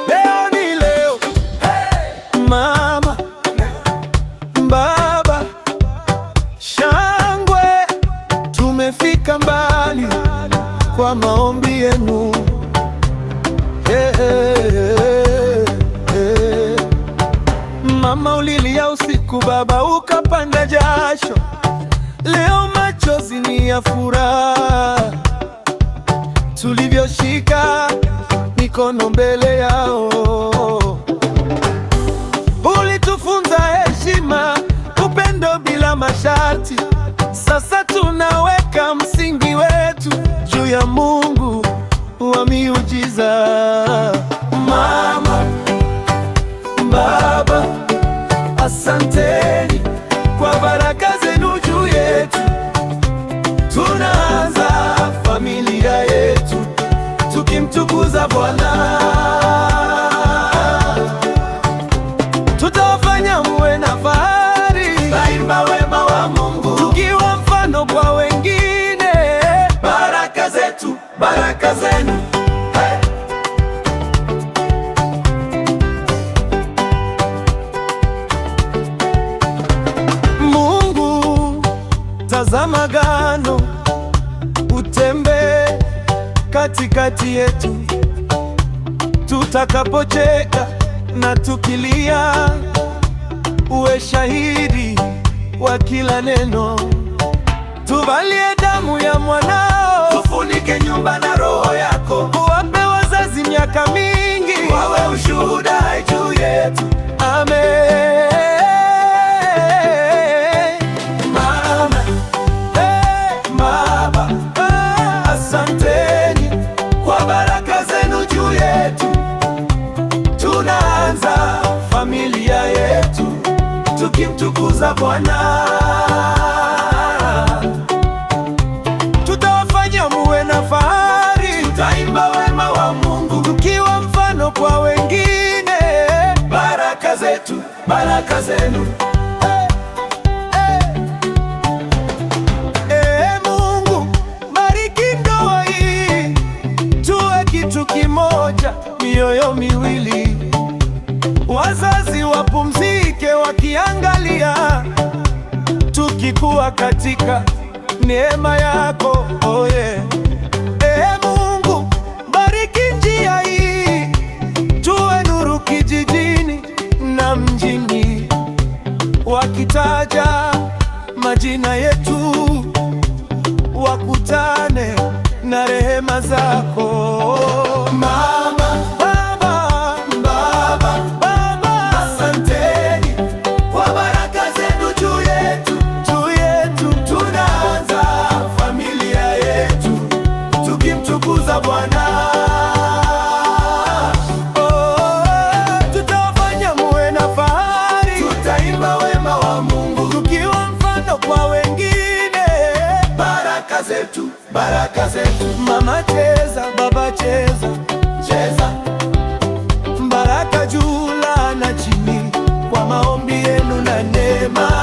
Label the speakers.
Speaker 1: Leo ni leo, mama, baba, shangwe, tumefika mbali kwa maombi yenu. Mama ulilia usiku, baba ukapanda jasho, leo machozi ni ya furaha. Tulivyoshika mikono mbele yao, ulitufunza heshima, upendo bila masharti. Sasa tunaweka msingi wetu juu ya Mungu wa miujiza. Mama, baba, asanteni kwa baraka zenu juu yetu. Tunaanza familia yetu tukimtukuza Bwana. Tutawafanya muwe na fahari, tutaimba wema wa Mungu, tukiwa mfano kwa wengine. Baraka zetu, baraka zenu. Mungu, tazama agano, utembee katikati yetu, tutakapocheka na tukilia, uwe shahidi wa kila neno. Tuvalie damu ya mwanao, tufunike nyumba na roho yako. Uwape wazazi miaka mingi, wawe ushuhuda juu yetu. Amen. Mama, baba, asanteni kwa baraka zenu juu yetu. Tunaanza familia yetu tukimtukuza Bwana. Tutawafanya muwe na fahari, tutaimba wema wa Mungu, tukiwa mfano kwa wengine. Baraka zetu, baraka zenu. Mungu, bariki ndoa hii, tuwe kitu kimoja, mioyo miwili. Wazazi wapumzike wakiangalia, tukikuwa katika neema yako. Oh yeah. Mungu, bariki njia hii, tuwe nuru kijijini na mjini. Wakitaja majina yetu, wakutane na rehema zako. Mama, baba, asanteni kwa baraka zenu juu yetu. Tunaanza familia yetu tukimtukuza Bwana. Tutawafanya muwe na fahari, tutaimba wema wa Mungu, tukiwa mfano kwa wengine. Baraka zetu, baraka zetu. Mama cheza, baba cheza, cheza. Baraka juu, laana chini, kwa maombi yenu na neema